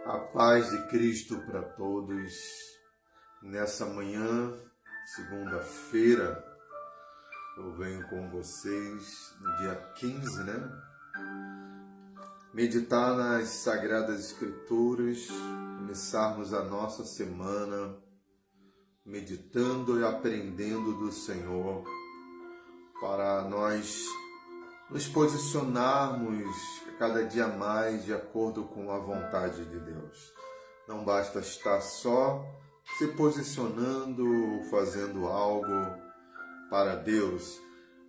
A paz de Cristo para todos. Nessa manhã, segunda-feira, eu venho com vocês no dia 15, meditar nas Sagradas Escrituras, começarmos a nossa semana meditando e aprendendo do Senhor, para nós nos posicionarmos cada dia mais de acordo com a vontade de Deus. Não basta estar só se posicionando, fazendo algo para Deus,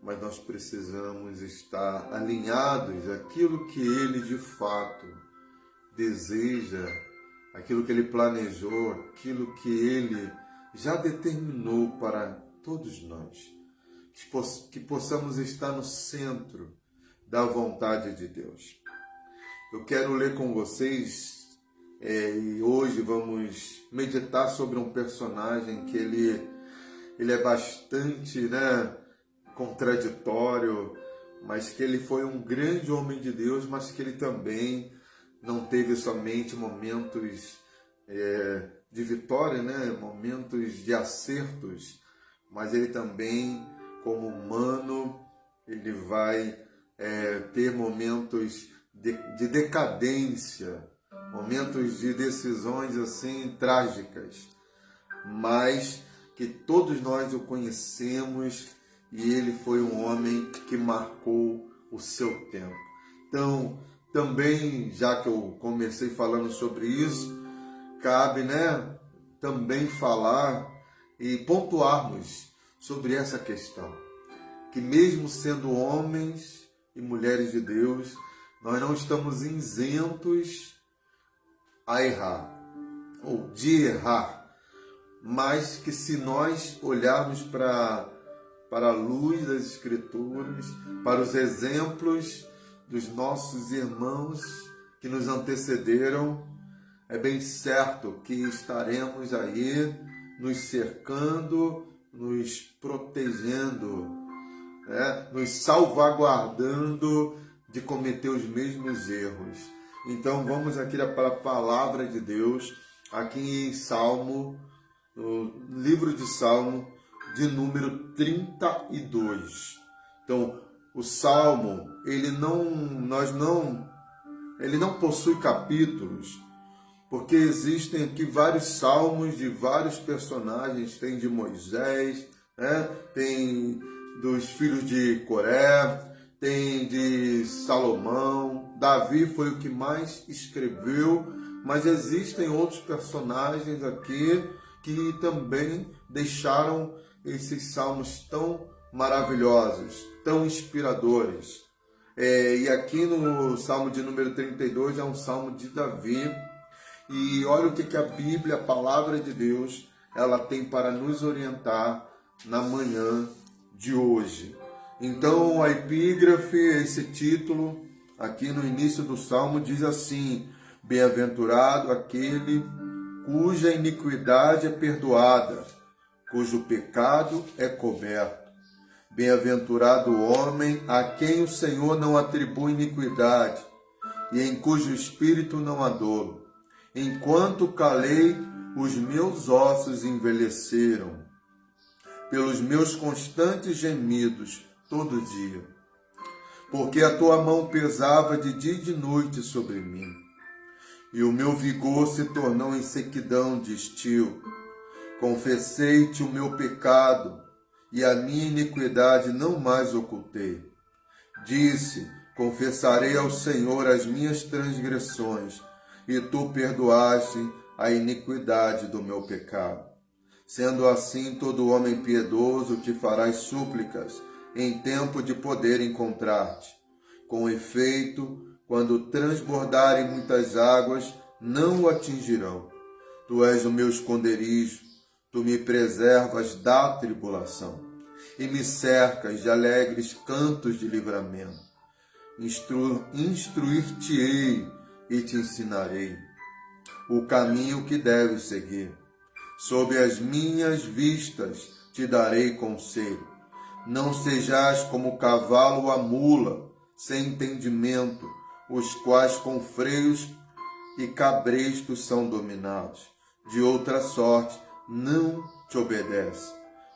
mas nós precisamos estar alinhados àquilo que Ele de fato deseja, aquilo que Ele planejou, aquilo que Ele já determinou para todos nós. Que possamos estar no centro da vontade de Deus. Eu quero ler com vocês, e hoje vamos meditar sobre um personagem que ele é bastante contraditório, mas que ele foi um grande homem de Deus, mas que ele também não teve somente momentos de vitória, momentos de acertos, mas ele também, como humano, ele vai ter momentos de decadência, momentos de decisões assim trágicas, mas que todos nós o conhecemos e ele foi um homem que marcou o seu tempo. Então, também, já que eu comecei falando sobre isso, cabe também falar e pontuarmos sobre essa questão, que mesmo sendo homens e mulheres de Deus, nós não estamos isentos a errar, ou de errar, mas que se nós olharmos para a luz das Escrituras, para os exemplos dos nossos irmãos que nos antecederam, é bem certo que estaremos aí nos cercando, nos protegendo, nos salvaguardando de cometer os mesmos erros. Então vamos aqui para a palavra de Deus, aqui em Salmo, no livro de Salmo, de número 32. Então, o Salmo, ele não possui capítulos, porque existem aqui vários salmos de vários personagens, tem de Moisés, tem dos filhos de Coré, tem de Salomão, Davi foi o que mais escreveu, mas existem outros personagens aqui que também deixaram esses salmos tão maravilhosos, tão inspiradores. E aqui no Salmo de número 32 é um salmo de Davi, e olha o que a Bíblia, a palavra de Deus, ela tem para nos orientar na manhã de hoje. Então, a epígrafe, esse título, aqui no início do Salmo, diz assim: Bem-aventurado aquele cuja iniquidade é perdoada, cujo pecado é coberto. Bem-aventurado o homem a quem o Senhor não atribui iniquidade, e em cujo espírito não há dolo. Enquanto calei, os meus ossos envelheceram, pelos meus constantes gemidos, todo dia, porque a tua mão pesava de dia e de noite sobre mim, e o meu vigor se tornou em sequidão de estio. Confessei-te o meu pecado, e a minha iniquidade não mais ocultei. Disse: confessarei ao Senhor as minhas transgressões, e tu perdoaste a iniquidade do meu pecado. Sendo assim, todo homem piedoso te farás súplicas, em tempo de poder encontrar-te. Com efeito, quando transbordarem muitas águas, não o atingirão. Tu és o meu esconderijo, tu me preservas da tribulação, e me cercas de alegres cantos de livramento. Instruir-te-ei e te ensinarei o caminho que deves seguir. Sob as minhas vistas te darei conselho. Não sejais como o cavalo ou a mula, sem entendimento, os quais com freios e cabrestos são dominados. De outra sorte, não te obedece.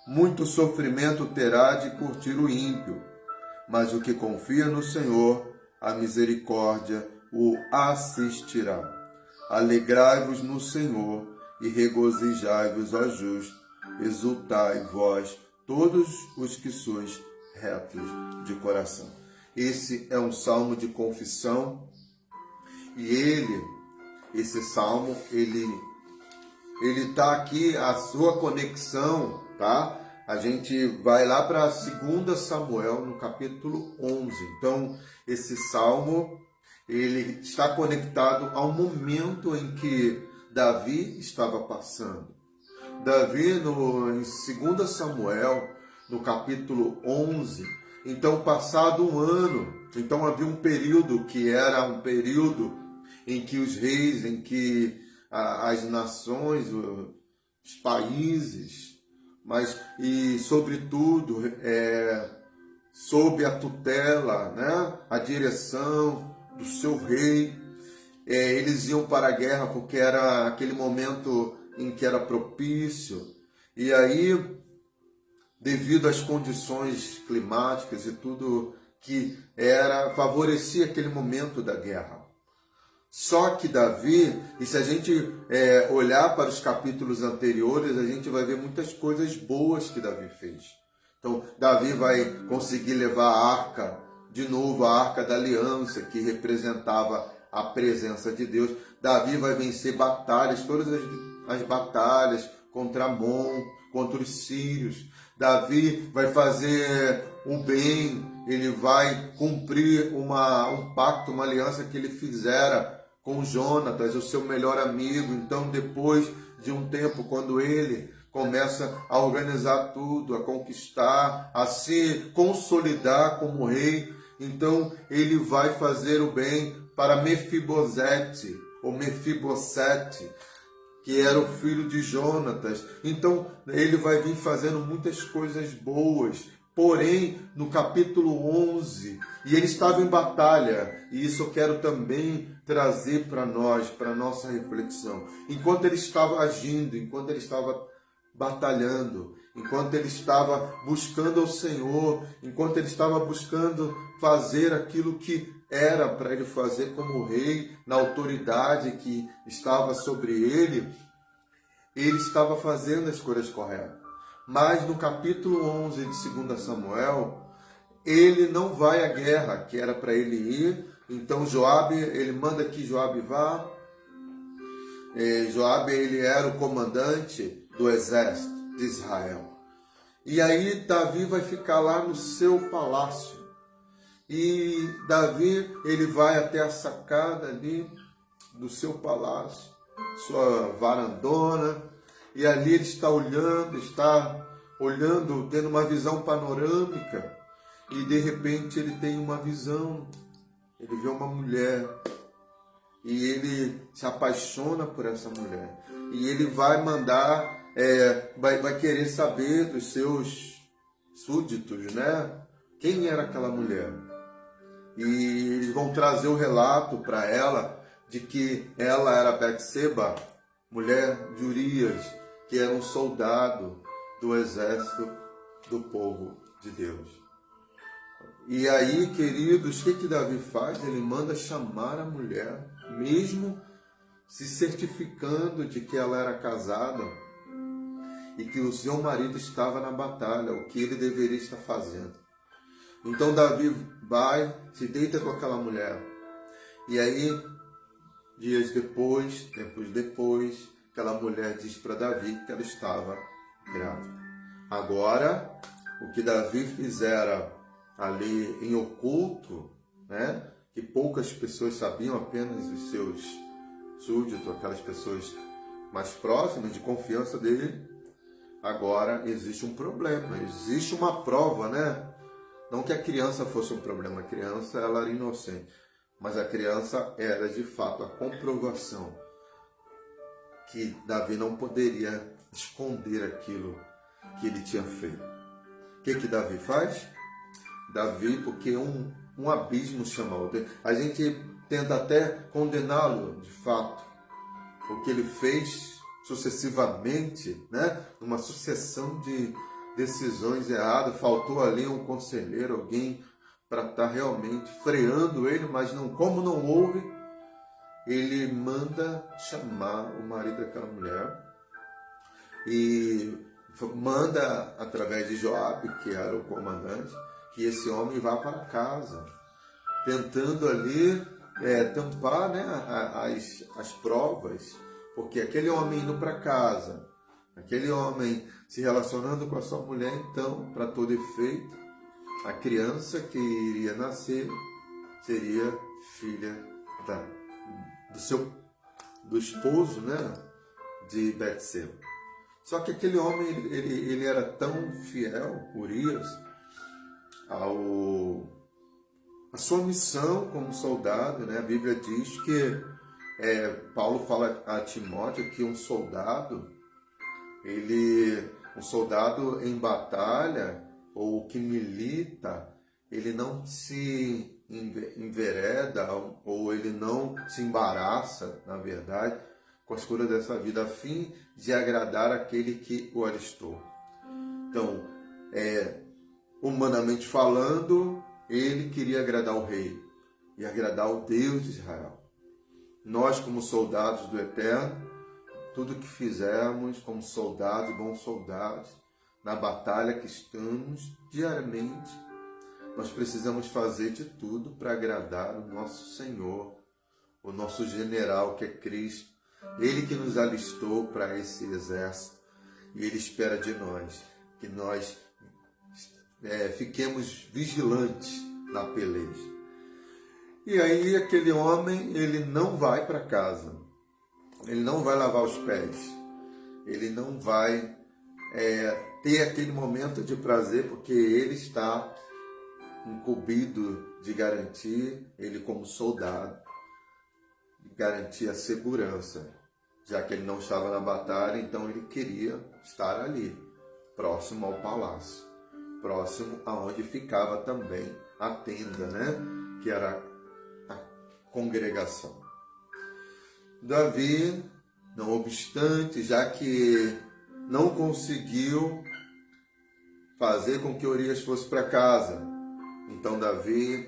Muito sofrimento terá de curtir o ímpio, mas o que confia no Senhor, a misericórdia o assistirá. Alegrai-vos no Senhor e regozijai-vos, ó justos, exultai vós, todos os que sois retos de coração. Esse é um salmo de confissão e esse salmo, ele está aqui, a sua conexão, tá? A gente vai lá para 2 Samuel, no capítulo 11. Então, esse salmo, ele está conectado ao momento em que Davi estava passando. Davi, em 2 Samuel, no capítulo 11, então, passado um ano, então havia um período que era um período em que os reis, em que as nações, os países, e sobretudo sob a tutela, né, a direção do seu rei, eles iam para a guerra porque era aquele momento em que era propício. E aí, devido às condições climáticas e tudo que favorecia aquele momento da guerra. Só que Davi, e se a gente olhar para os capítulos anteriores, a gente vai ver muitas coisas boas que Davi fez. Então, Davi vai conseguir levar a arca, de novo, a arca da aliança, que representava a presença de Deus. Davi vai vencer batalhas, todas as batalhas contra Amon, contra os sírios. Davi vai fazer o bem, ele vai cumprir um pacto, uma aliança que ele fizera com Jonatas, o seu melhor amigo. Então, depois de um tempo, quando ele começa a organizar tudo, a conquistar, a se consolidar como rei, então ele vai fazer o bem para Mefibosete, ou Mefibosete, que era o filho de Jonatas. Então, ele vai vir fazendo muitas coisas boas. Porém, no capítulo 11, e ele estava em batalha, e isso eu quero também trazer para nós, para a nossa reflexão. Enquanto ele estava agindo, enquanto ele estava batalhando, enquanto ele estava buscando ao Senhor, enquanto ele estava buscando fazer aquilo que era para ele fazer como rei, na autoridade que estava sobre ele estava fazendo as coisas corretas. Mas no capítulo 11 de 2 Samuel, ele não vai à guerra, que era para ele ir. Então Joabe, ele manda que Joabe vá. Joabe, ele era o comandante do exército de Israel. E aí Davi vai ficar lá no seu palácio. E Davi, ele vai até a sacada ali do seu palácio, sua varandona, e ali ele está olhando, tendo uma visão panorâmica, e de repente ele tem uma visão, ele vê uma mulher, e ele se apaixona por essa mulher, e ele vai mandar, vai querer saber dos seus súditos, né? Quem era aquela mulher? E eles vão trazer o relato para ela de que ela era Betseba, mulher de Urias, que era um soldado do exército do povo de Deus. E aí, queridos, o que Davi faz? Ele manda chamar a mulher, mesmo se certificando de que ela era casada e que o seu marido estava na batalha, o que ele deveria estar fazendo. Então Davi vai, se deita com aquela mulher. E aí, tempos depois, aquela mulher diz para Davi que ela estava grávida. Agora, o que Davi fizera ali em oculto, né, que poucas pessoas sabiam, apenas os seus súditos, aquelas pessoas mais próximas, de confiança dele, agora existe um problema, existe uma prova, né? Não que a criança fosse um problema, a criança ela era inocente, mas a criança era de fato a comprovação que Davi não poderia esconder aquilo que ele tinha feito. O que Davi faz? Davi, porque um abismo chama outro. A gente tenta até condená-lo de fato, porque ele fez sucessivamente, né? Uma sucessão de decisões erradas. Faltou ali um conselheiro, alguém para estar realmente freando ele, mas não, como não houve, ele manda chamar o marido daquela mulher e manda através de Joabe, que era o comandante, que esse homem vá para casa, tentando ali tampar, né, as provas, porque aquele homem indo para casa, aquele homem se relacionando com a sua mulher, então, para todo efeito, a criança que iria nascer seria filha do esposo, né, de Betseba. Só que aquele homem, ele era tão fiel, Urias, a sua missão como soldado, né? A Bíblia diz que Paulo fala a Timóteo que um soldado em batalha ou que milita, ele não se envereda ou ele não se embaraça, na verdade, com as coisas dessa vida, a fim de agradar aquele que o alistou. Então, humanamente falando, ele queria agradar o rei e agradar o Deus de Israel. Nós, como soldados do Eterno, tudo que fizermos como soldados, bons soldados, na batalha que estamos diariamente, nós precisamos fazer de tudo para agradar o nosso Senhor, o nosso general, que é Cristo. Ele que nos alistou para esse exército, e Ele espera de nós que nós fiquemos vigilantes na peleja. E aí aquele homem, ele não vai para casa, ele não vai lavar os pés, ele não vai ter aquele momento de prazer, porque ele está incumbido de garantir, ele como soldado, garantir a segurança, já que ele não estava na batalha, então ele queria estar ali, próximo ao palácio, próximo aonde ficava também a tenda, né? Que era a congregação. Davi, não obstante, já que não conseguiu fazer com que Urias fosse para casa, então Davi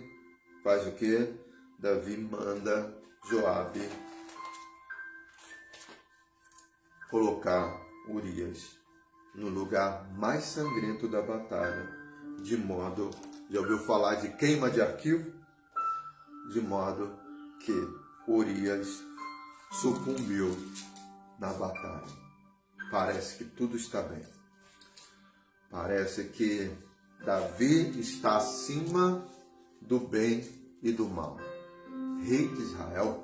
faz o quê? Davi manda Joabe colocar Urias no lugar mais sangrento da batalha, de modo, já ouviu falar de queima de arquivo? De modo que Urias sucumbiu na batalha. Parece que tudo está bem. Parece que Davi está acima do bem e do mal. Rei de Israel,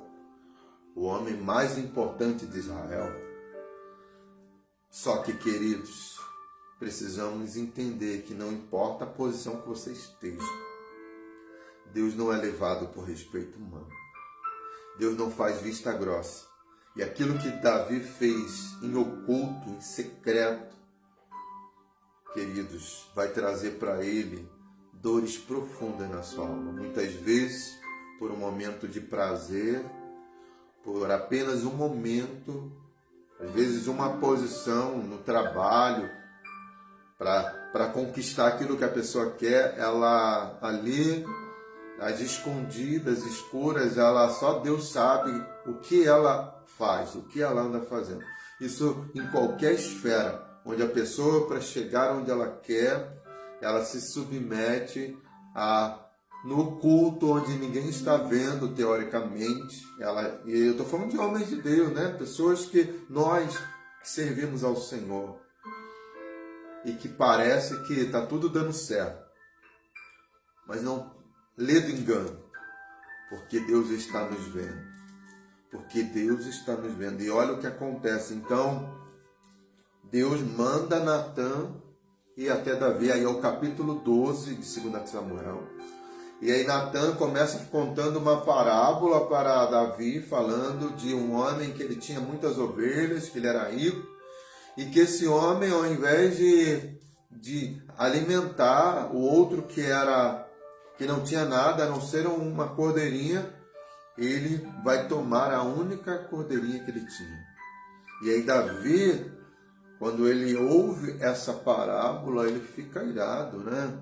o homem mais importante de Israel. Só que, queridos, precisamos entender que não importa a posição que você esteja, Deus não é levado por respeito humano. Deus não faz vista grossa. E aquilo que Davi fez em oculto, em secreto, queridos, vai trazer para ele dores profundas na sua alma. Muitas vezes, por um momento de prazer, por apenas um momento, às vezes uma posição no trabalho, para conquistar aquilo que a pessoa quer, ela ali, as escondidas, escuras, ela só Deus sabe o que ela faz, o que ela anda fazendo. Isso em qualquer esfera, onde a pessoa, para chegar onde ela quer, ela se submete no oculto, onde ninguém está vendo, teoricamente. E eu estou falando de homens de Deus, né? Pessoas que nós servimos ao Senhor e que parece que está tudo dando certo, mas não lê do engano, porque Deus está nos vendo. Porque Deus está nos vendo. E olha o que acontece. Então, Deus manda Natã e até Davi, aí é o capítulo 12 de 2 Samuel. E aí Natã começa contando uma parábola para Davi, falando de um homem que ele tinha muitas ovelhas, que ele era rico, e que esse homem, ao invés de alimentar o outro que não tinha nada, a não ser uma cordeirinha, ele vai tomar a única cordeirinha que ele tinha. E aí Davi, quando ele ouve essa parábola, ele fica irado, né?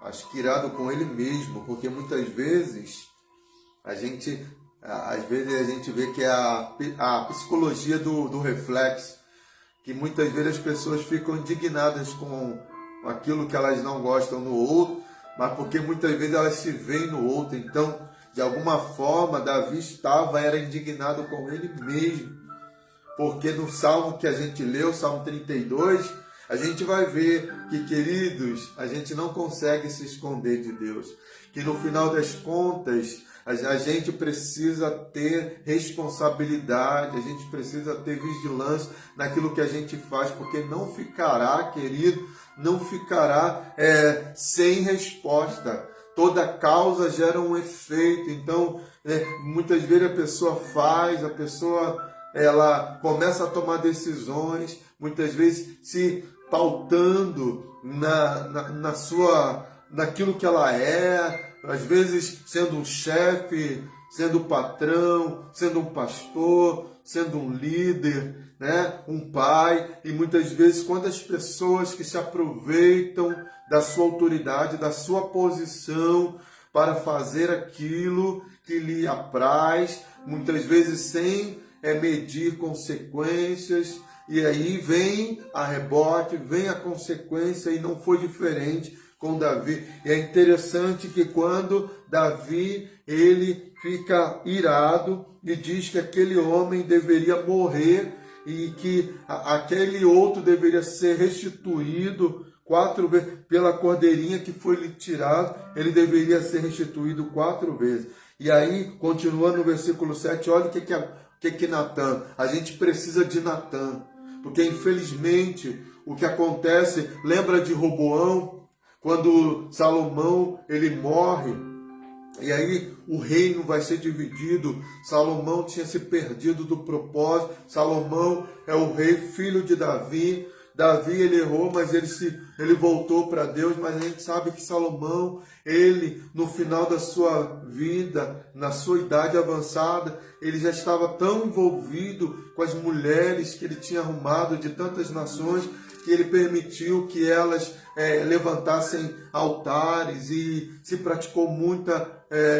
Acho que irado com ele mesmo, porque muitas vezes a gente vê que é a psicologia do reflexo, que muitas vezes as pessoas ficam indignadas com aquilo que elas não gostam no outro, mas porque muitas vezes elas se veem no outro. Então, de alguma forma, Davi era indignado com ele mesmo. Porque no Salmo que a gente leu, Salmo 32, a gente vai ver que, queridos, a gente não consegue se esconder de Deus. Que no final das contas, a gente precisa ter responsabilidade, a gente precisa ter vigilância naquilo que a gente faz, porque não ficará, querido, não ficará sem resposta. Toda causa gera um efeito. Então, muitas vezes a pessoa ela começa a tomar decisões, muitas vezes se pautando naquilo que ela é, às vezes sendo um chefe, sendo um patrão, sendo um pastor, sendo um líder, né? Um pai. E muitas vezes, quantas pessoas que se aproveitam da sua autoridade, da sua posição, para fazer aquilo que lhe apraz, muitas vezes sem medir consequências, e aí vem a rebote, vem a consequência, e não foi diferente com Davi. E é interessante que quando Davi ele fica irado e diz que aquele homem deveria morrer e que aquele outro deveria ser restituído 4 vezes pela cordeirinha que foi lhe tirado, ele deveria ser restituído 4 vezes. E aí, continuando no versículo 7, olha o que Natan, a gente precisa de Natan, porque infelizmente o que acontece, lembra de Roboão, quando Salomão ele morre, e aí o reino vai ser dividido. Salomão tinha se perdido do propósito. Salomão é o rei, filho de Davi. Davi ele errou, mas ele voltou para Deus. Mas a gente sabe que Salomão, ele no final da sua vida, na sua idade avançada, ele já estava tão envolvido com as mulheres que ele tinha arrumado de tantas nações, que ele permitiu que elas levantassem altares, e se praticou muita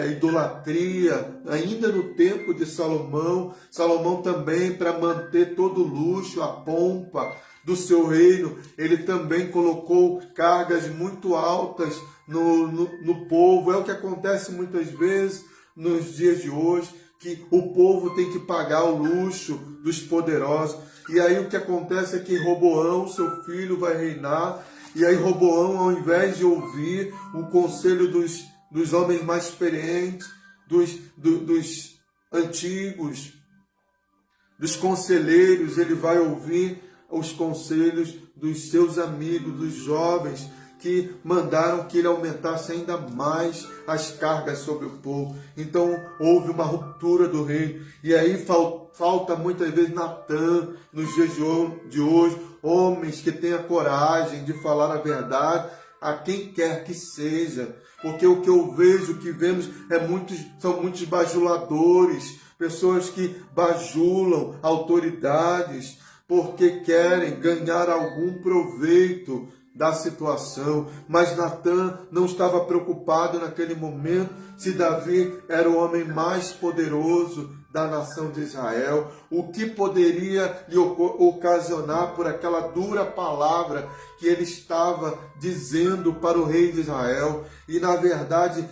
idolatria, ainda no tempo de Salomão. Salomão também, para manter todo o luxo, a pompa do seu reino, ele também colocou cargas muito altas no povo. É o que acontece muitas vezes nos dias de hoje, que o povo tem que pagar o luxo dos poderosos. E aí o que acontece é que Roboão, seu filho, vai reinar. E aí Roboão, ao invés de ouvir o conselho dos homens mais experientes, dos antigos, dos conselheiros, ele vai ouvir os conselhos dos seus amigos, dos jovens, que mandaram que ele aumentasse ainda mais as cargas sobre o povo. Então houve uma ruptura do reino. E aí falta muitas vezes Natan, nos dias de hoje, homens que tenham coragem de falar a verdade a quem quer que seja. Porque o que eu vejo, o que vemos, são muitos bajuladores, pessoas que bajulam autoridades porque querem ganhar algum proveito da situação. Mas Natan não estava preocupado naquele momento se Davi era o homem mais poderoso da nação de Israel, o que poderia lhe ocasionar por aquela dura palavra que ele estava dizendo para o rei de Israel. E na verdade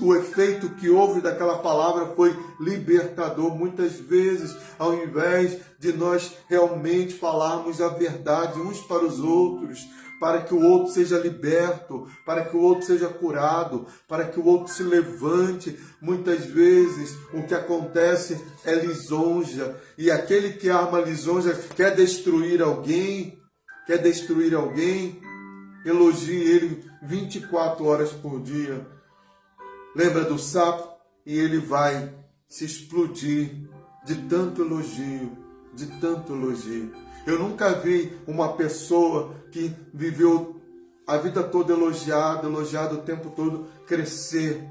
o efeito que houve daquela palavra foi libertador. Muitas vezes, ao invés de nós realmente falarmos a verdade uns para os outros, para que o outro seja liberto, para que o outro seja curado, para que o outro se levante, muitas vezes o que acontece é lisonja. E aquele que arma lisonja quer destruir alguém, elogie ele 24 horas por dia. Lembra do sapo? E ele vai se explodir de tanto elogio, de tanto elogio. Eu nunca vi uma pessoa que viveu a vida toda elogiado o tempo todo, crescer.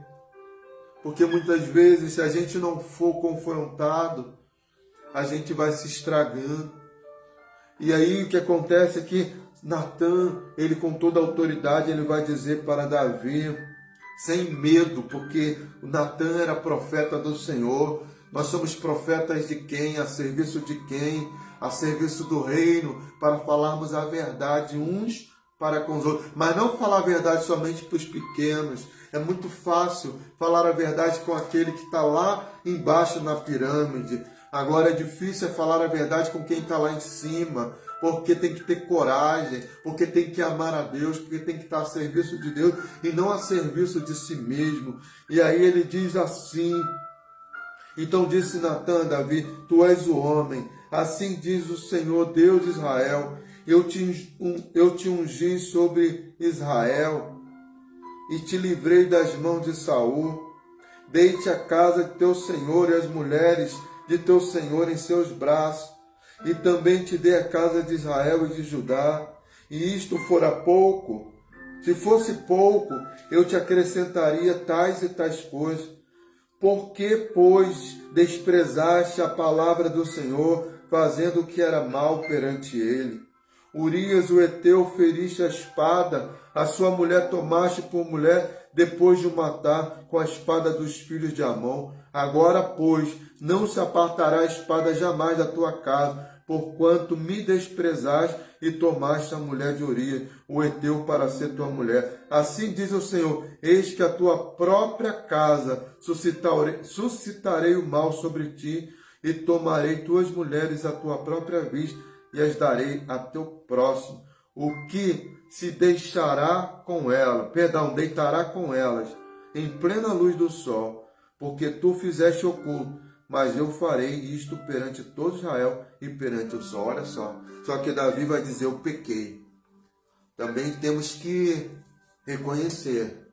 Porque muitas vezes, se a gente não for confrontado, a gente vai se estragando. E aí o que acontece é que Natan, ele com toda a autoridade, ele vai dizer para Davi, sem medo, porque o Natan era profeta do Senhor. Nós somos profetas de quem? A serviço de quem? A serviço do reino, para falarmos a verdade uns para com os outros. Mas não falar a verdade somente para os pequenos. É muito fácil falar a verdade com aquele que está lá embaixo na pirâmide. Agora é difícil falar a verdade com quem está lá em cima, porque tem que ter coragem, porque tem que amar a Deus, porque tem que estar a serviço de Deus e não a serviço de si mesmo. E aí ele diz assim, então disse Natan a Davi, tu és o homem, assim diz o Senhor Deus de Israel, eu te ungi sobre Israel e te livrei das mãos de Saul. Dei-te a casa de teu Senhor e as mulheres de teu Senhor em seus braços, e também te dei a casa de Israel e de Judá. E isto fora pouco, se fosse pouco, eu te acrescentaria tais e tais coisas. Por que, pois, desprezaste a palavra do Senhor, fazendo o que era mal perante ele? Urias, o heteu, feriste a espada, a sua mulher tomaste por mulher, depois de o matar com a espada dos filhos de Amon. Agora, pois, não se apartará a espada jamais da tua casa, porquanto me desprezaste e tomaste a mulher de Urias, o heteu, para ser tua mulher. Assim diz o Senhor, eis que a tua própria casa suscitarei o mal sobre ti, e tomarei tuas mulheres à tua própria vista, e as darei a teu próximo, o que se deitará com elas, em plena luz do sol, porque tu fizeste oculto, mas eu farei isto perante todo Israel e perante o sol. Olha só, só que Davi vai dizer, eu pequei. Também temos que reconhecer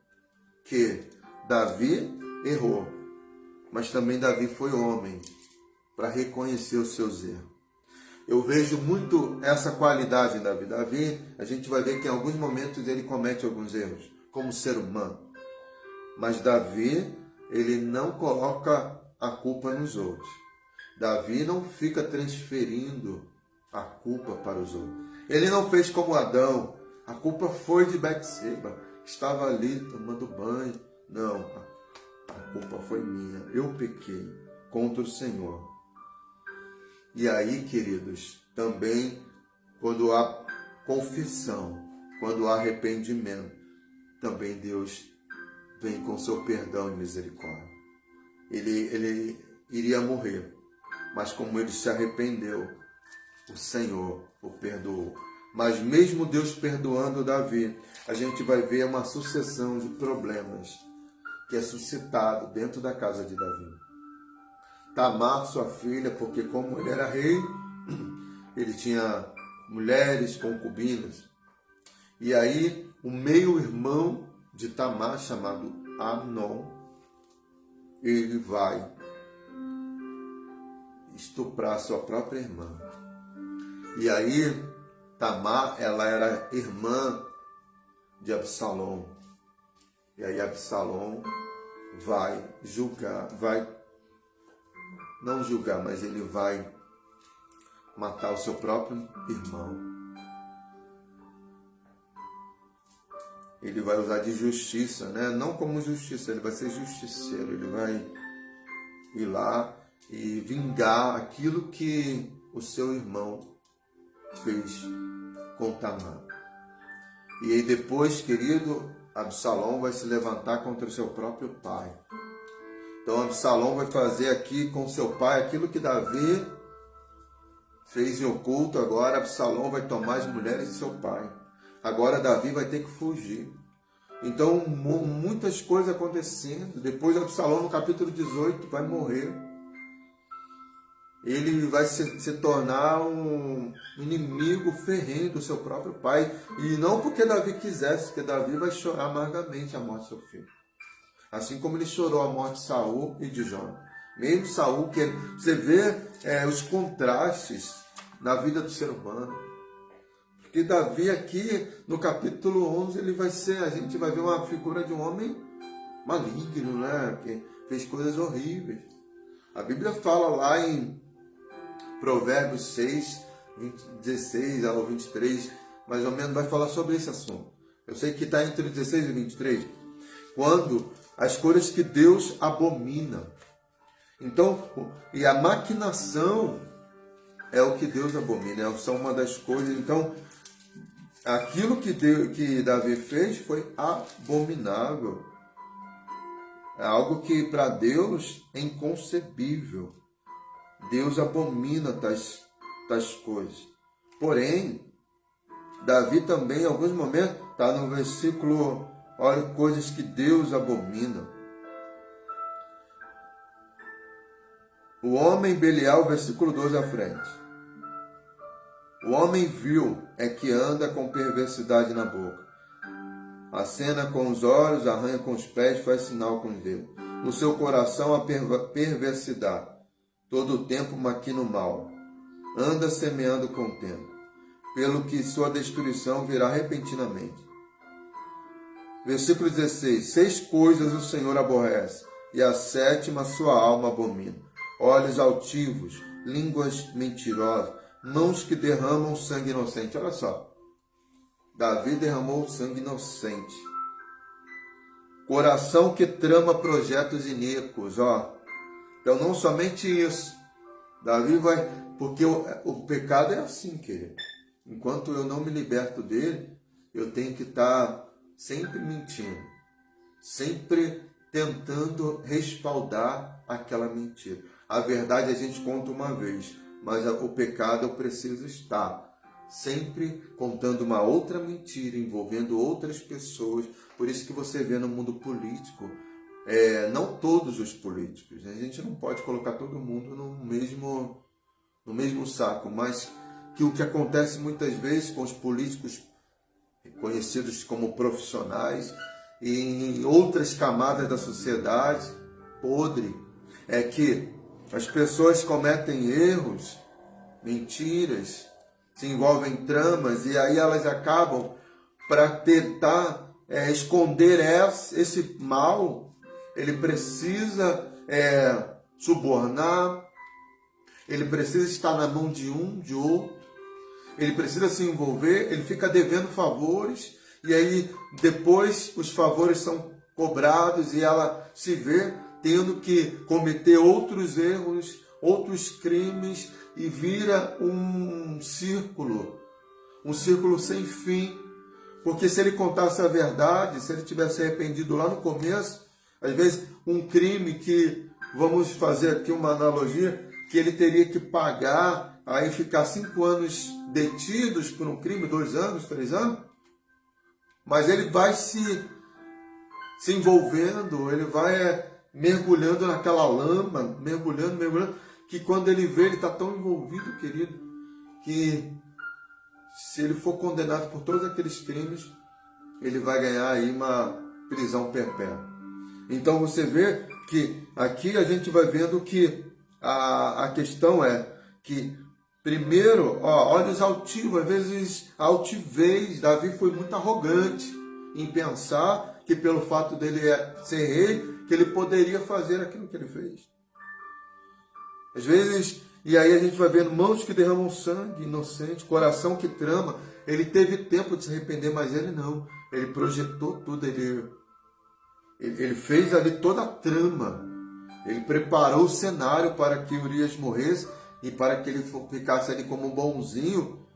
que Davi errou, mas também Davi foi homem para reconhecer os seus erros. Eu vejo muito essa qualidade em Davi. Davi, a gente vai ver que em alguns momentos ele comete alguns erros, como ser humano. Mas Davi, ele não coloca a culpa nos outros. Davi não fica transferindo a culpa para os outros. Ele não fez como Adão. A culpa foi de Betseba, estava ali tomando banho. Não, a culpa foi minha. Eu pequei contra o Senhor. E aí, queridos, também quando há confissão, quando há arrependimento, também Deus vem com seu perdão e misericórdia. Ele iria morrer, mas como ele se arrependeu, o Senhor o perdoou. Mas mesmo Deus perdoando Davi, a gente vai ver uma sucessão de problemas que é suscitado dentro da casa de Davi. Tamar, sua filha, porque como ele era rei, ele tinha mulheres, concubinas. E aí, o meio-irmão de Tamar, chamado Amnon, ele vai estuprar sua própria irmã. E aí, Tamar, ela era irmã de Absalom. E aí, Absalom vai julgar, não julgar, mas ele vai matar o seu próprio irmão. Ele vai usar de justiça, né? Não como justiça, ele vai ser justiceiro. Ele vai ir lá e vingar aquilo que o seu irmão fez com Tamar. E aí depois, querido, Absalom vai se levantar contra o seu próprio pai. Então Absalom vai fazer aqui com seu pai aquilo que Davi fez em oculto. Agora Absalom vai tomar as mulheres de seu pai. Agora Davi vai ter que fugir. Então muitas coisas acontecendo. Depois Absalom no capítulo 18 vai morrer. Ele vai se tornar um inimigo ferrenho do seu próprio pai. E não porque Davi quisesse, porque Davi vai chorar amargamente a morte do seu filho. Assim como ele chorou a morte de Saul e de Jonas. Mesmo Saul, que você vê os contrastes na vida do ser humano. Porque Davi aqui, no capítulo 11, ele vai ser, a gente vai ver uma figura de um homem maligno, né? fez coisas horríveis. A Bíblia fala lá em Provérbios 6, 16 ao 23, mais ou menos, vai falar sobre esse assunto. Eu sei que está entre 16 e 23, quando as coisas que Deus abomina. Então, e a maquinação é o que Deus abomina, são uma das coisas. Então, aquilo que Davi fez foi abominável. É algo que para Deus é inconcebível. Deus abomina tais coisas. Porém, Davi também, em alguns momentos, está no versículo, olha, coisas que Deus abomina. O homem Belial, versículo 12 à frente. O homem vil é que anda com perversidade na boca. Acena com os olhos, arranha com os pés, faz sinal com os dedos. No seu coração a perversidade. Todo o tempo maquina o mal. Anda semeando contenda, pelo que sua destruição virá repentinamente. Versículo 16. 6 coisas o Senhor aborrece, e a 7ª sua alma abomina. Olhos altivos, línguas mentirosas, mãos que derramam sangue inocente. Olha só. Davi derramou sangue inocente. Coração que trama projetos iníquos. Então, não somente isso. Davi vai... Porque o pecado é assim, querido. Enquanto eu não me liberto dele, eu tenho que estar sempre mentindo. Sempre tentando respaldar aquela mentira. A verdade a gente conta uma vez, mas o pecado eu preciso estar sempre contando uma outra mentira, envolvendo outras pessoas. Por isso que você vê no mundo político, não todos os políticos, a gente não pode colocar todo mundo no mesmo saco, mas que o que acontece muitas vezes com os políticos conhecidos como profissionais e em outras camadas da sociedade podre, é que as pessoas cometem erros, mentiras, se envolvem em tramas e aí elas acabam para tentar esconder esse mal. Ele precisa subornar, ele precisa estar na mão de um, de outro, ele precisa se envolver, ele fica devendo favores e aí depois os favores são cobrados e ela se vê tendo que cometer outros erros, outros crimes e vira um círculo sem fim. Porque se ele contasse a verdade, se ele tivesse arrependido lá no começo, às vezes um crime que, vamos fazer aqui uma analogia, que ele teria que pagar, aí ficar 5 anos detidos por um crime, 2 anos, 3 anos, mas ele vai se envolvendo, ele vai mergulhando naquela lama, mergulhando, que quando ele vê, ele está tão envolvido, querido, que se ele for condenado por todos aqueles crimes, ele vai ganhar aí uma prisão perpétua. Então você vê que aqui a gente vai vendo que a questão é que, primeiro, olhos altivos, às vezes a altivez. Davi foi muito arrogante em pensar que pelo fato dele ser rei, que ele poderia fazer aquilo que ele fez. Às vezes, e aí a gente vai vendo mãos que derramam sangue inocente, coração que trama. Ele teve tempo de se arrepender, mas ele não. Ele projetou tudo, ele fez ali toda a trama. Ele preparou o cenário para que Urias morresse e para que ele ficasse ali como um bonzinho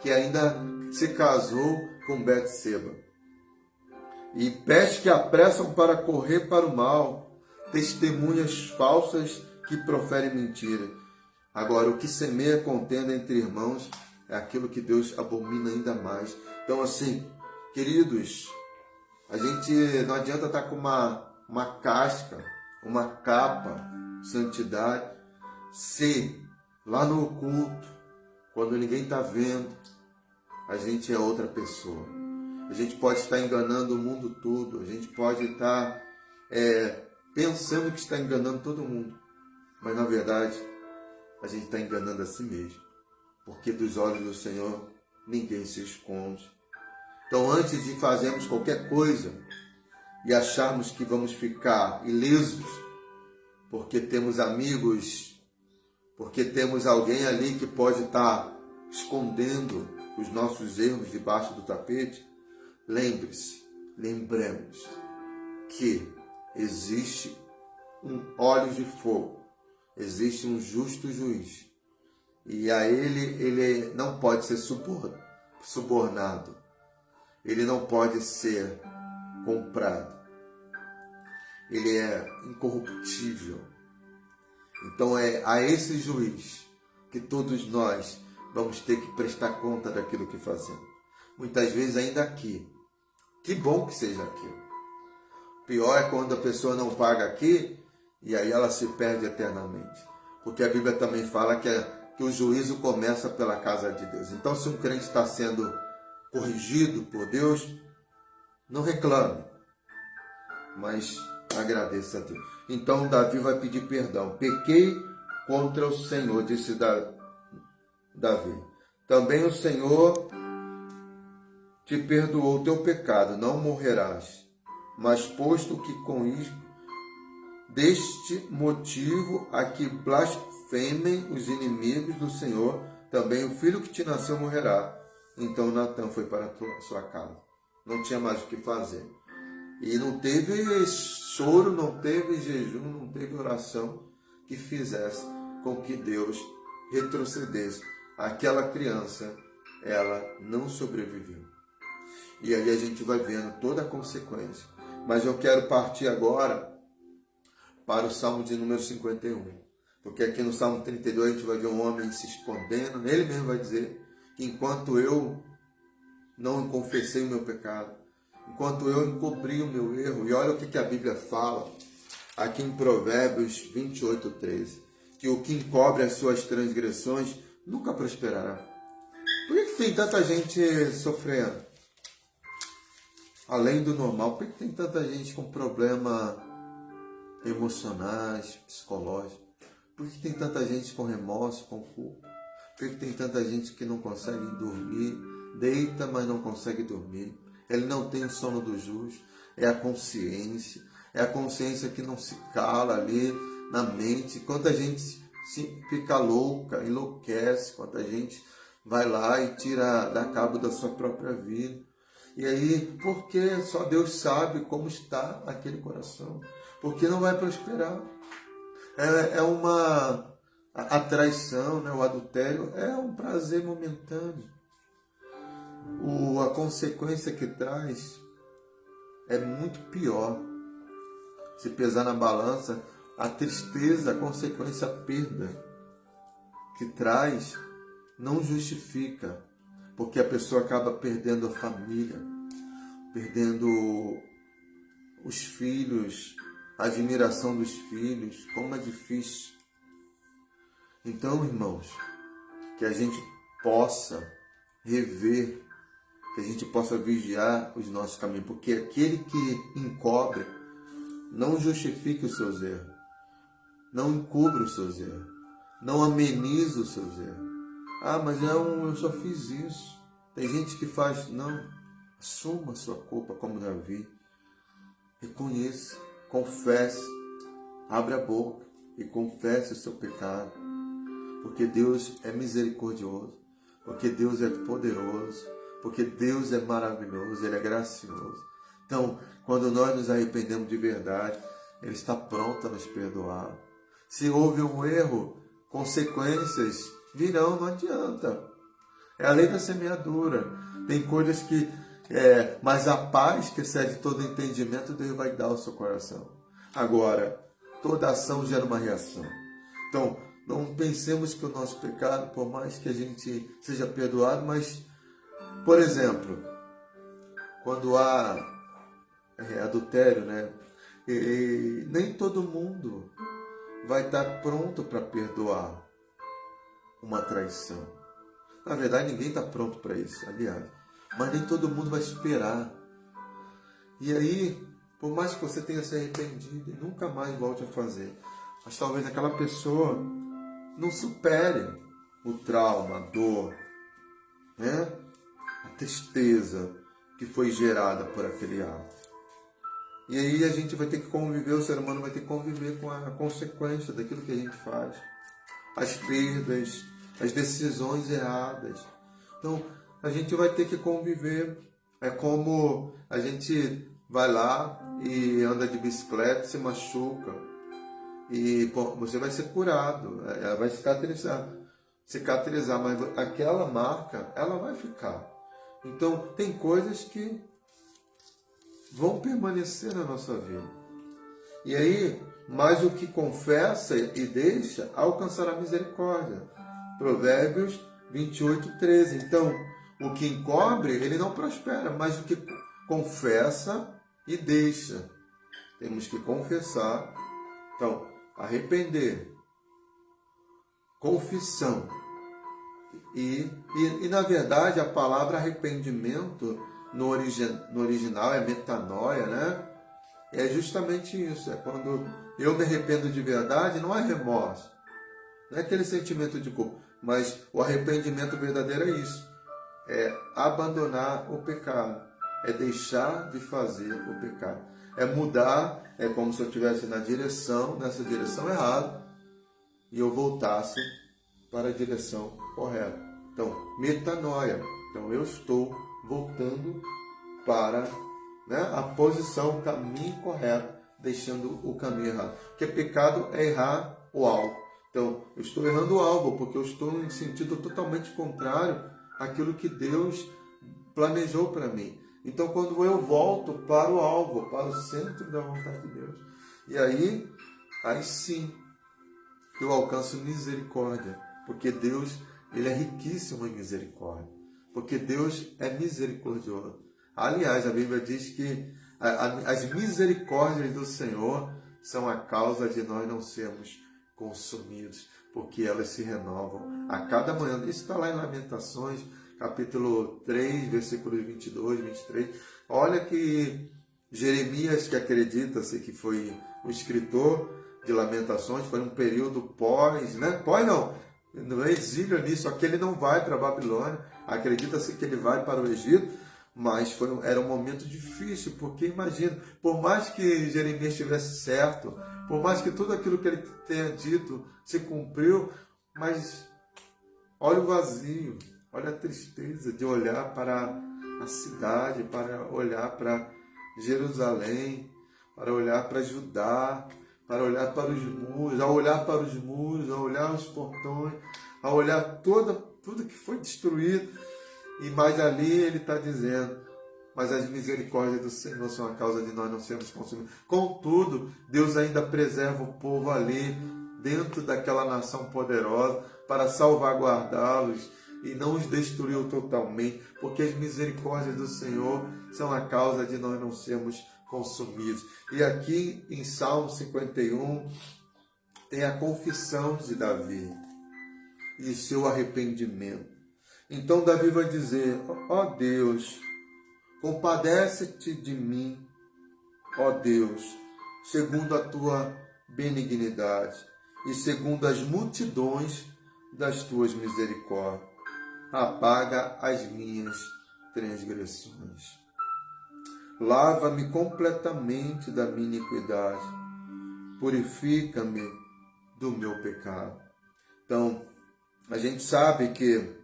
que ainda se casou com Betseba. E pés que apressam para correr para o mal, testemunhas falsas que proferem mentira. Agora, o que semeia contenda entre irmãos é aquilo que Deus abomina ainda mais. Então, assim, queridos, a gente não adianta estar com uma casca, uma capa, santidade, se lá no oculto, quando ninguém está vendo, a gente é outra pessoa. A gente pode estar enganando o mundo todo, a gente pode estar pensando que está enganando todo mundo, mas na verdade a gente está enganando a si mesmo, porque dos olhos do Senhor ninguém se esconde. Então, antes de fazermos qualquer coisa e acharmos que vamos ficar ilesos, porque temos amigos, porque temos alguém ali que pode estar escondendo os nossos erros debaixo do tapete. Lembremos que existe um olhos de fogo, existe um justo juiz, e a ele não pode ser subornado, ele não pode ser comprado, ele é incorruptível. Então é a esse juiz que todos nós vamos ter que prestar conta daquilo que fazemos. Muitas vezes ainda aqui. Que bom que seja aqui. Pior é quando a pessoa não paga aqui e aí ela se perde eternamente. Porque a Bíblia também fala que o juízo começa pela casa de Deus. Então, se um crente está sendo corrigido por Deus, não reclame, mas agradeça a Deus. Então, Davi vai pedir perdão. Pequei contra o Senhor, disse Davi. Também o Senhor te perdoou o teu pecado, não morrerás. Mas posto que com isto, deste motivo a que blasfemem os inimigos do Senhor, também o filho que te nasceu morrerá. Então Natã foi para a sua casa. Não tinha mais o que fazer. E não teve choro, não teve jejum, não teve oração que fizesse com que Deus retrocedesse. Aquela criança, ela não sobreviveu. E aí a gente vai vendo toda a consequência. Mas eu quero partir agora para o Salmo de número 51. Porque aqui no Salmo 32 a gente vai ver um homem se escondendo. Ele mesmo vai dizer que enquanto eu não confessei o meu pecado, enquanto eu encobri o meu erro, e olha o que a Bíblia fala aqui em Provérbios 28:13, que o que encobre as suas transgressões nunca prosperará. Por que tem tanta gente sofrendo além do normal? Por que tem tanta gente com problemas emocionais, psicológicos? Por que tem tanta gente com remorso, com culpa? Por que tem tanta gente que não consegue dormir, deita, mas não consegue dormir? Ele não tem o sono do justo, é a consciência que não se cala ali na mente. Quanta gente fica louca, enlouquece, quanta gente vai lá e dá cabo da sua própria vida. E aí, porque só Deus sabe como está aquele coração, porque não vai prosperar. A traição, né? O adultério é um prazer momentâneo. A consequência que traz é muito pior. Se pesar na balança, a tristeza, a consequência, a perda que traz não justifica, porque a pessoa acaba perdendo a família, perdendo os filhos, a admiração dos filhos, como é difícil. Então, irmãos, que a gente possa rever, que a gente possa vigiar os nossos caminhos, porque aquele que encobre não justifique os seus erros, não encobre os seus erros, não ameniza os seus erros. Ah, mas eu só fiz isso. Tem gente que faz, não, assuma a sua culpa como Davi, reconheça, confesse, abre a boca e confesse o seu pecado, porque Deus é misericordioso, porque Deus é poderoso, porque Deus é maravilhoso, Ele é gracioso. Então, quando nós nos arrependemos de verdade, Ele está pronto a nos perdoar. Se houve um erro, consequências virão, não adianta. É a lei da semeadura. Tem coisas que... mas a paz que excede todo entendimento, Deus vai dar ao seu coração. Agora, toda ação gera uma reação. Então, não pensemos que o nosso pecado, por mais que a gente seja perdoado, mas, por exemplo, quando há adultério, né? E nem todo mundo vai estar pronto para perdoar uma traição. Na verdade, ninguém está pronto para isso, aliás. Mas nem todo mundo vai esperar. E aí, por mais que você tenha se arrependido e nunca mais volte a fazer, mas talvez aquela pessoa não supere o trauma, a dor, né? A tristeza que foi gerada por aquele ato. E aí a gente vai ter que conviver, o ser humano vai ter que conviver com a consequência daquilo que a gente faz. As perdas, as decisões erradas. Então, a gente vai ter que conviver. É como a gente vai lá e anda de bicicleta, se machuca. E você vai ser curado, ela vai cicatrizar, mas aquela marca, ela vai ficar. Então, tem coisas que vão permanecer na nossa vida. E aí, mas o que confessa e deixa, alcançará misericórdia. Provérbios 28, 13. Então, o que encobre, ele não prospera, mas o que confessa e deixa. Temos que confessar. Então, arrepender, confissão. E na verdade, a palavra arrependimento no original é metanoia, né? É justamente isso. É quando eu me arrependo de verdade, não é remorso. Não é aquele sentimento de culpa. Mas o arrependimento verdadeiro é isso. É abandonar o pecado. É deixar de fazer o pecado. É mudar, é como se eu estivesse nessa direção errada, e eu voltasse para a direção correta. Então, metanoia. Então, eu estou voltando para, né, a posição, o caminho correto, deixando o caminho errado. Porque pecado é errar o alvo. Então, eu estou errando o alvo, porque eu estou em sentido totalmente contrário àquilo que Deus planejou para mim. Então, quando eu volto para o alvo, para o centro da vontade de Deus, e aí sim, eu alcanço misericórdia, porque Deus, ele é riquíssimo em misericórdia, porque Deus é misericordioso. Aliás, a Bíblia diz que as misericórdias do Senhor são a causa de nós não sermos consumidos, porque elas se renovam a cada manhã. Isso está lá em Lamentações, capítulo 3, versículos 22, 23. Olha que Jeremias, que acredita-se que foi o escritor de Lamentações, foi um período pós, né? Pós não é exílio ali, só que ele não vai para a Babilônia, acredita-se que ele vai para o Egito, mas era um momento difícil, porque imagina, por mais que Jeremias estivesse certo, por mais que tudo aquilo que ele tenha dito se cumpriu, mas olha o vazio, olha a tristeza de olhar para a cidade, para olhar para Jerusalém, para olhar para Judá, para olhar para os muros, ao olhar para os muros, ao olhar os portões, ao olhar tudo que foi destruído. E mais ali ele está dizendo, mas as misericórdias do Senhor são a causa de nós não sermos consumidos. Contudo, Deus ainda preserva o povo ali, dentro daquela nação poderosa, para salvaguardá-los e não os destruiu totalmente, porque as misericórdias do Senhor são a causa de nós não sermos consumidos. E aqui em Salmo 51 tem a confissão de Davi e seu arrependimento. Então Davi vai dizer, ó Deus, compadece-te de mim, ó Deus, segundo a tua benignidade e segundo as multidões das tuas misericórdias. Apaga as minhas transgressões. Lava-me completamente da minha iniquidade. Purifica-me do meu pecado. Então, a gente sabe que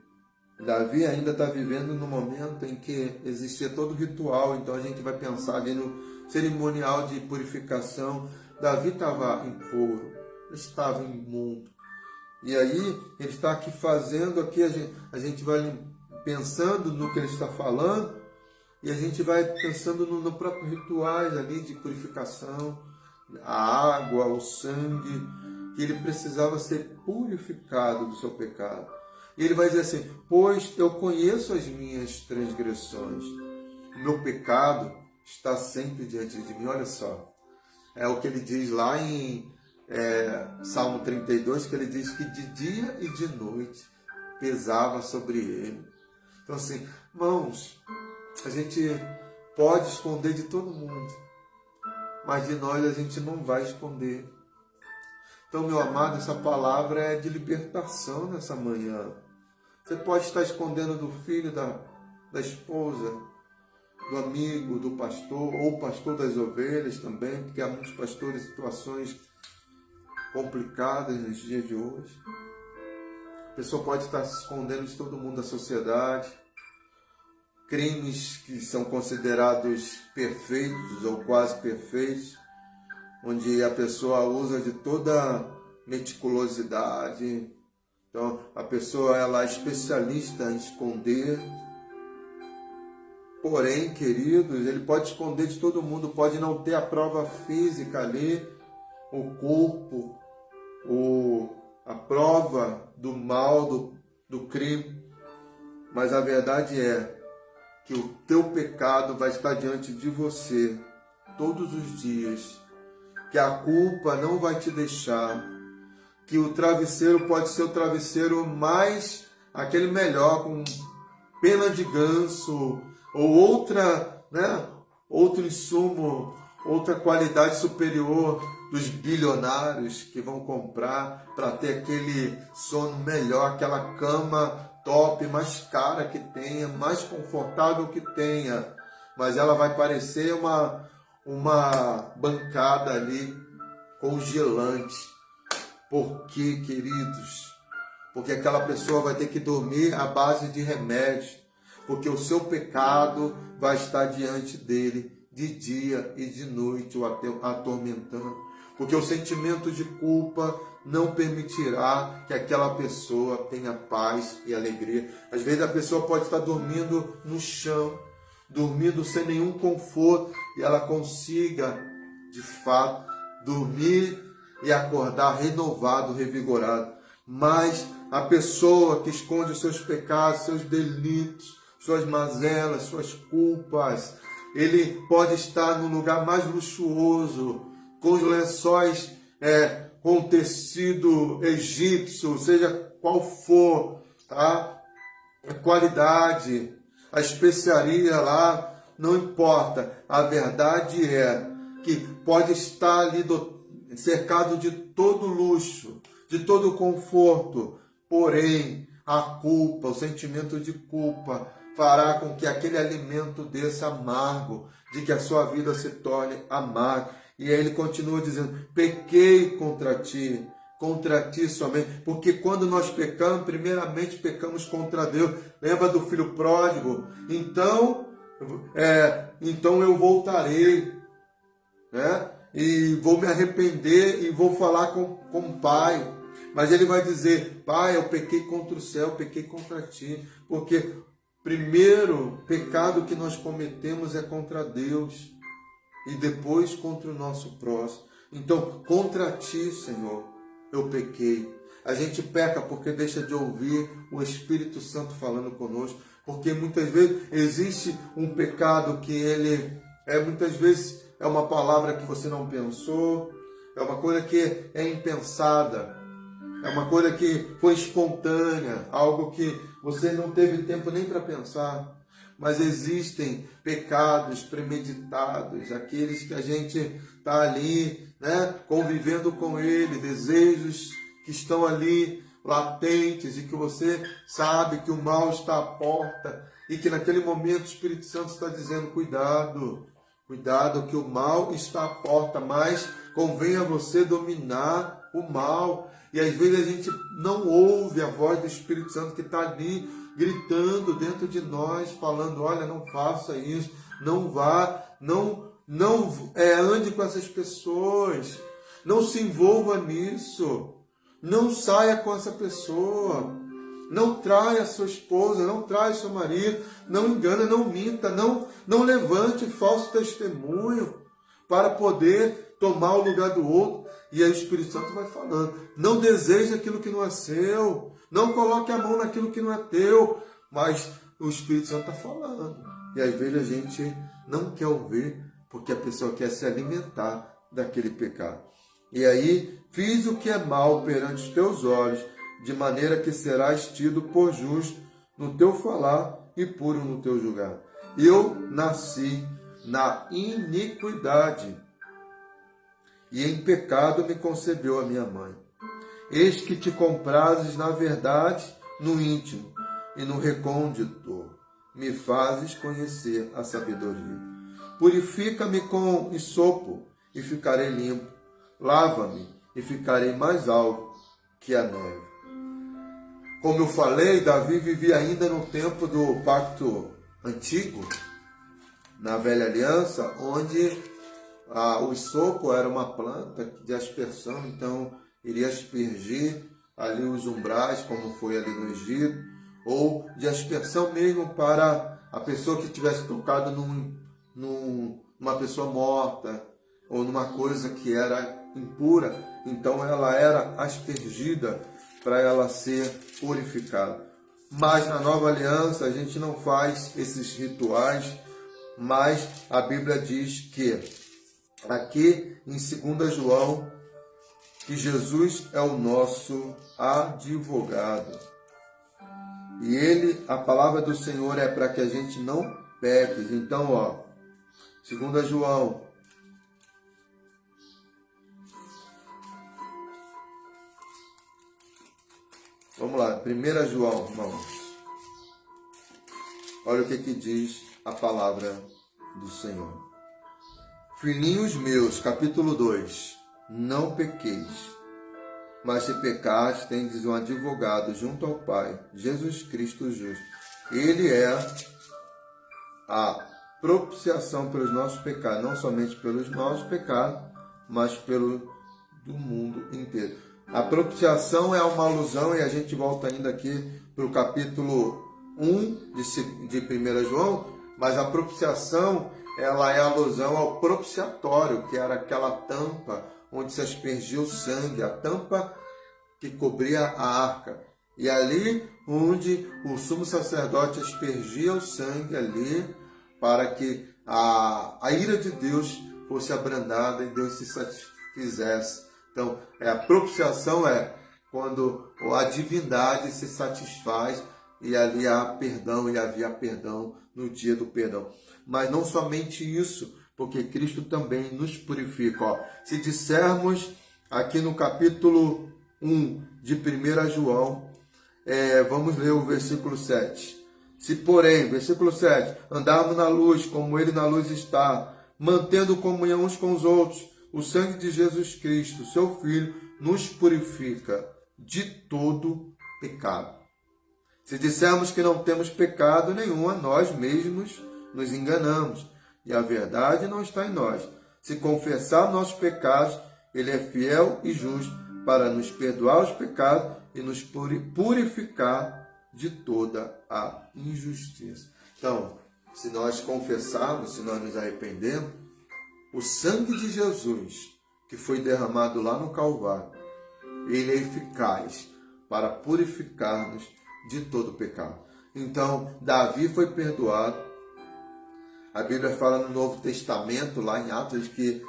Davi ainda está vivendo no momento em que existia todo o ritual. Então, a gente vai pensar ali no cerimonial de purificação. Davi estava impuro, estava imundo. E aí, ele está aqui fazendo, aqui a gente vai pensando no que ele está falando, e a gente vai pensando no próprio rituais ali de purificação, a água, o sangue, que ele precisava ser purificado do seu pecado. E ele vai dizer assim, pois eu conheço as minhas transgressões, meu pecado está sempre diante de mim. Olha só, é o que ele diz lá em Salmo 32, que ele diz que de dia e de noite pesava sobre ele. Então assim, irmãos, a gente pode esconder de todo mundo, mas de nós a gente não vai esconder. Então, meu amado, essa palavra é de libertação nessa manhã. Você pode estar escondendo do filho, da esposa, do amigo, do pastor, ou pastor das ovelhas também, porque há muitos pastores em situações complicadas nos dias de hoje. A pessoa pode estar se escondendo de todo mundo da sociedade, crimes que são considerados perfeitos ou quase perfeitos, onde a pessoa usa de toda meticulosidade. Então, a pessoa ela é especialista em esconder. Porém, queridos, ele pode esconder de todo mundo, pode não ter a prova física ali, o corpo, a prova do mal, do crime. Mas a verdade é que o teu pecado vai estar diante de você todos os dias, que a culpa não vai te deixar, que o travesseiro pode ser o travesseiro mais, aquele melhor, com pena de ganso, ou outra, outro insumo, outra qualidade superior dos bilionários que vão comprar para ter aquele sono melhor, aquela cama top, mais cara que tenha, mais confortável que tenha, mas ela vai parecer uma bancada ali congelante. Por quê, queridos? Porque aquela pessoa vai ter que dormir à base de remédio, porque o seu pecado vai estar diante dele de dia e de noite o atormentando, porque o sentimento de culpa não permitirá que aquela pessoa tenha paz e alegria. Às vezes a pessoa pode estar dormindo no chão, dormindo sem nenhum conforto, e ela consiga, de fato, dormir e acordar renovado, revigorado. Mas a pessoa que esconde os seus pecados, seus delitos, suas mazelas, suas culpas, ele pode estar no lugar mais luxuoso, com os lençóis com tecido egípcio, seja qual for, tá? A qualidade, a especiaria lá, não importa. A verdade é que pode estar ali cercado de todo luxo, de todo conforto, porém a culpa, o sentimento de culpa fará com que aquele alimento desça amargo, de que a sua vida se torne amarga. E aí ele continua dizendo: pequei contra ti somente. Porque quando nós pecamos, primeiramente pecamos contra Deus. Lembra do filho pródigo? Então eu voltarei, né? E vou me arrepender e vou falar com o pai. Mas ele vai dizer: pai, eu pequei contra o céu, pequei contra ti. Porque primeiro pecado que nós cometemos é contra Deus e depois contra o nosso próximo. Então, contra ti, Senhor, eu pequei. A gente peca porque deixa de ouvir o Espírito Santo falando conosco, porque muitas vezes existe um pecado que ele muitas vezes é uma palavra que você não pensou, é uma coisa que é impensada, é uma coisa que foi espontânea, algo que você não teve tempo nem para pensar. Mas existem pecados premeditados, aqueles que a gente está ali, convivendo com ele, desejos que estão ali latentes e que você sabe que o mal está à porta e que naquele momento o Espírito Santo está dizendo: cuidado, cuidado que o mal está à porta, mas convém a você dominar o mal. E às vezes a gente não ouve a voz do Espírito Santo que está ali gritando dentro de nós, falando: olha, não faça isso, não vá, não ande com essas pessoas, não se envolva nisso, não saia com essa pessoa, não traia sua esposa, não traia seu marido, não engana, não minta, não levante falso testemunho para poder tomar o lugar do outro. E aí o Espírito Santo vai falando: não deseje aquilo que não é seu, não coloque a mão naquilo que não é teu. Mas o Espírito Santo está falando. E às vezes a gente não quer ouvir, porque a pessoa quer se alimentar daquele pecado. E aí: fiz o que é mal perante os teus olhos, de maneira que serás tido por justo no teu falar e puro no teu julgar. Eu nasci na iniquidade, e em pecado me concebeu a minha mãe. Eis que te comprases na verdade no íntimo e no recôndito me fazes conhecer a sabedoria. Purifica-me com hisopo e ficarei limpo. Lava-me e ficarei mais alvo que a neve. Como eu falei, Davi vivia ainda no tempo do pacto antigo, na velha aliança, onde o hisopo era uma planta de aspersão, então iria aspergir ali os umbrais, como foi ali no Egito, ou de aspersão mesmo para a pessoa que tivesse tocado numa pessoa morta, ou numa coisa que era impura, então ela era aspergida para ela ser purificada. Mas na nova aliança a gente não faz esses rituais, mas a Bíblia diz que aqui em 2 João, que Jesus é o nosso advogado. E a palavra do Senhor é para que a gente não peque. Então, 2 João, vamos lá, 1 João, irmãos. Olha o que diz a palavra do Senhor. Filhinhos meus, capítulo 2, não pequeis, mas se pecares, tendes um advogado junto ao Pai, Jesus Cristo justo. Ele é a propiciação pelos nossos pecados, não somente pelos nossos pecados, mas pelo do mundo inteiro. A propiciação é uma alusão, e a gente volta ainda aqui para o capítulo 1 de 1 João, mas a propiciação ela é alusão ao propiciatório, que era aquela tampa onde se aspergia o sangue, a tampa que cobria a arca. E ali onde o sumo sacerdote aspergia o sangue ali, para que a ira de Deus fosse abrandada e Deus se satisfizesse. Então, a propiciação é quando a divindade se satisfaz e ali há perdão, e havia perdão no dia do perdão. Mas não somente isso, porque Cristo também nos purifica. Se dissermos aqui no capítulo 1 de 1 João, vamos ler o versículo 7. Se porém, versículo 7, andarmos na luz, como Ele na luz está, mantendo comunhão uns com os outros, o sangue de Jesus Cristo, seu Filho, nos purifica de todo pecado. Se dissermos que não temos pecado nenhum, a nós mesmos nos enganamos, e a verdade não está em nós. Se confessar nossos pecados, Ele é fiel e justo para nos perdoar os pecados e nos purificar de toda a injustiça. Então, se nós confessarmos, se nós nos arrependemos, o sangue de Jesus, que foi derramado lá no Calvário, ele é eficaz para purificar-nos de todo pecado. Então, Davi foi perdoado. A Bíblia fala no Novo Testamento, lá em Atos, que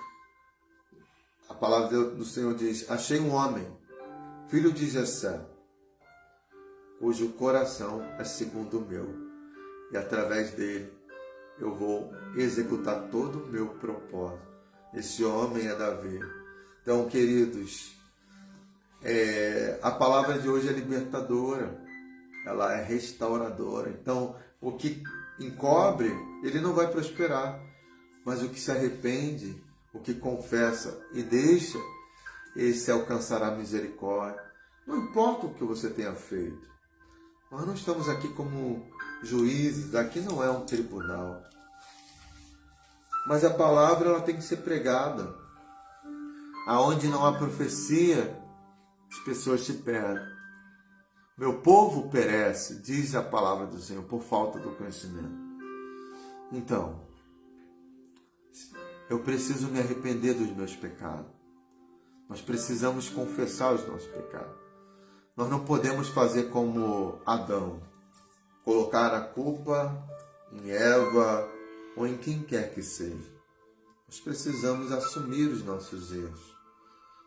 a palavra do Senhor diz: achei um homem, filho de Jessé, cujo coração é segundo o meu, e através dele eu vou executar todo o meu propósito. Esse homem é Davi. Então, queridos, a palavra de hoje é libertadora, ela é restauradora. Então, o que encobre, ele não vai prosperar, mas o que se arrepende, o que confessa e deixa, esse alcançará misericórdia. Não importa o que você tenha feito. Nós não estamos aqui como juízes, aqui não é um tribunal. Mas a palavra ela tem que ser pregada. Aonde não há profecia, as pessoas se perdem. Meu povo perece, diz a palavra do Senhor, por falta do conhecimento. Então, eu preciso me arrepender dos meus pecados. Nós precisamos confessar os nossos pecados. Nós não podemos fazer como Adão, colocar a culpa em Eva ou em quem quer que seja. Nós precisamos assumir os nossos erros.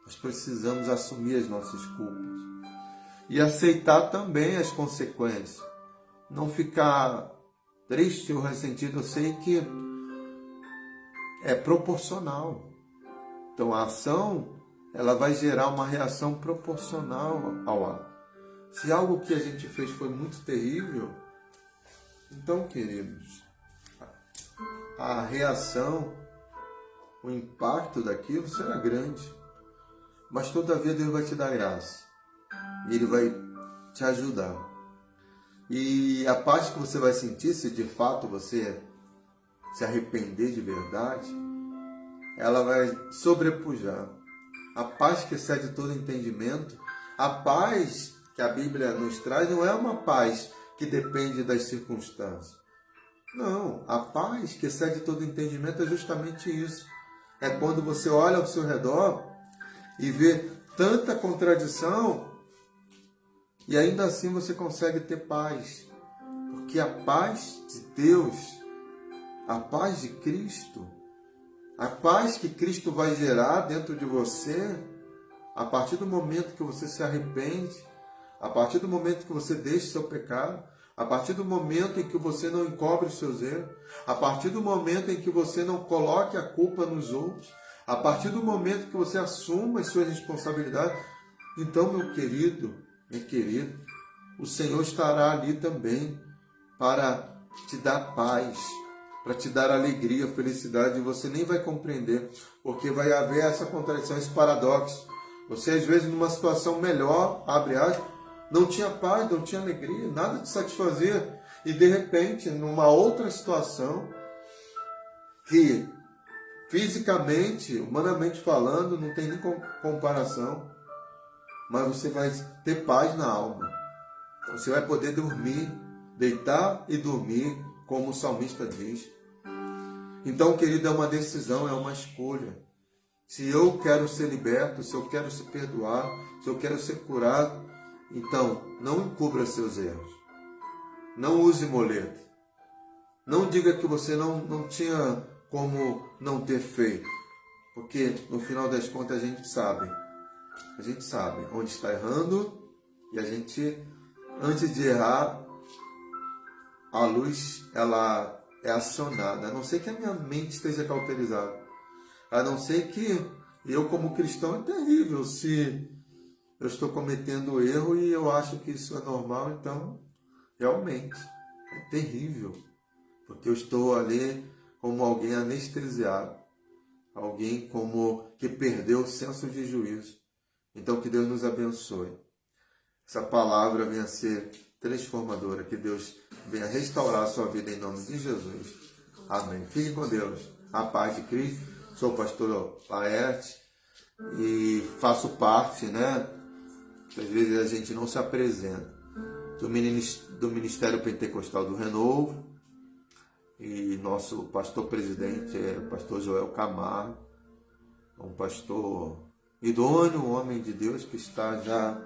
Nós precisamos assumir as nossas culpas. E aceitar também as consequências. Não ficar triste ou ressentido. Eu sei que é proporcional. Então a ação, ela vai gerar uma reação proporcional ao ato. Se algo que a gente fez foi muito terrível, Então, queridos, a reação, o impacto daquilo será grande. Mas todavia Deus vai te dar graça. E Ele vai te ajudar. E a paz que você vai sentir, se de fato você se arrepender de verdade, ela vai sobrepujar. A paz que excede todo entendimento, a paz que a Bíblia nos traz não é uma paz que depende das circunstâncias. Não, a paz que excede todo entendimento é justamente isso. É quando você olha ao seu redor e vê tanta contradição e ainda assim você consegue ter paz. Porque a paz de Deus, a paz de Cristo, a paz que Cristo vai gerar dentro de você, a partir do momento que você se arrepende, a partir do momento que você deixa o seu pecado, a partir do momento em que você não encobre os seus erros, a partir do momento em que você não coloque a culpa nos outros, a partir do momento que você assuma as suas responsabilidades, então, meu querido, minha querida, o Senhor estará ali também para te dar paz, para te dar alegria, felicidade, e você nem vai compreender, porque vai haver essa contradição, esse paradoxo. Você, às vezes, numa situação melhor, abre aspas, não tinha paz, não tinha alegria, nada te satisfazia, e de repente, numa outra situação, que fisicamente, humanamente falando, não tem nem comparação, mas você vai ter paz na alma. Você vai poder dormir, deitar e dormir, como o salmista diz. Então, querido, é uma decisão, é uma escolha. Se eu quero ser liberto, se eu quero ser perdoado, se eu quero ser curado, então, não encubra seus erros. Não use moleta. Não diga que você não tinha como não ter feito. Porque, no final das contas, a gente sabe. A gente sabe onde está errando e a gente, antes de errar, a luz ela é acionada. A não ser que a minha mente esteja cauterizada. A não ser que eu, como cristão, é terrível se eu estou cometendo erro e eu acho que isso é normal, então, realmente, é terrível. Porque eu estou ali como alguém anestesiado. Alguém como que perdeu o senso de juízo. Então, que Deus nos abençoe. Essa palavra venha ser transformadora. Que Deus venha restaurar a sua vida em nome de Jesus. Amém. Fique com Deus. A paz de Cristo. Sou o pastor Laerte e faço parte, né? Às vezes a gente não se apresenta. Do Ministério Pentecostal do Renovo. E nosso pastor presidente é o pastor Joel Camargo. Um pastor idôneo, um homem de Deus que está já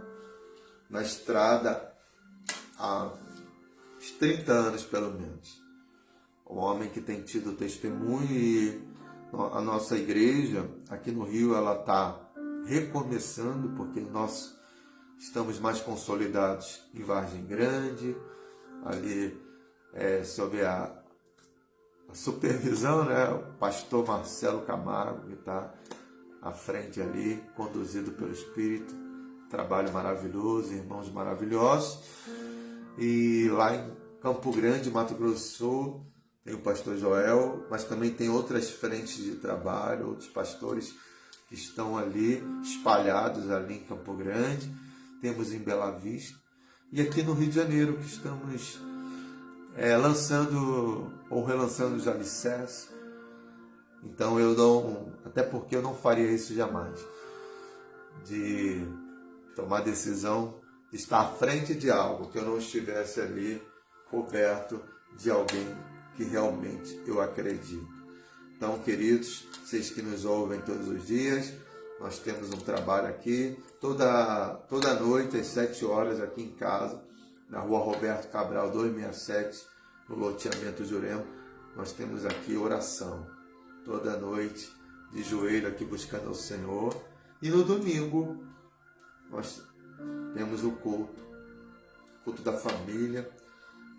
na estrada há uns 30 anos pelo menos. Um homem que tem tido testemunho e a nossa igreja aqui no Rio ela está recomeçando porque nós estamos mais consolidados em Vargem Grande, ali sob a supervisão, né? O pastor Marcelo Camargo que está à frente ali, conduzido pelo Espírito, trabalho maravilhoso, irmãos maravilhosos. E lá em Campo Grande, Mato Grosso do Sul, tem o pastor Joel, mas também tem outras frentes de trabalho, outros pastores que estão ali, espalhados ali em Campo Grande. Temos em Bela Vista e aqui no Rio de Janeiro, que estamos lançando ou relançando os alicerces. Então eu não, até porque eu não faria isso jamais, de tomar decisão de estar à frente de algo que eu não estivesse ali coberto de alguém que realmente eu acredito. Então, queridos, vocês que nos ouvem todos os dias, nós temos um trabalho aqui, toda noite às 7 horas aqui em casa, na rua Roberto Cabral 267, no loteamento Jurema, nós temos aqui oração. Toda noite, de joelho aqui buscando ao Senhor. E no domingo, nós temos o culto da família.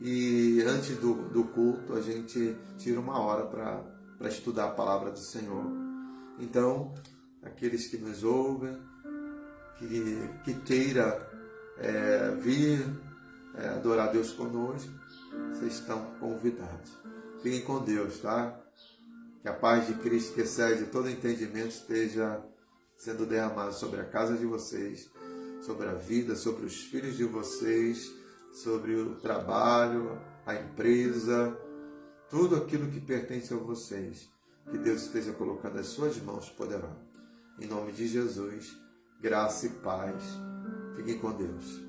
E antes do culto, a gente tira uma hora para estudar a palavra do Senhor. Então, aqueles que nos ouvem, que queira vir adorar Deus conosco, vocês estão convidados. Fiquem com Deus, tá? Que a paz de Cristo, que excede todo entendimento, esteja sendo derramada sobre a casa de vocês, sobre a vida, sobre os filhos de vocês, sobre o trabalho, a empresa, tudo aquilo que pertence a vocês. Que Deus esteja colocando as suas mãos poderosas. Em nome de Jesus, graça e paz. Fiquem com Deus.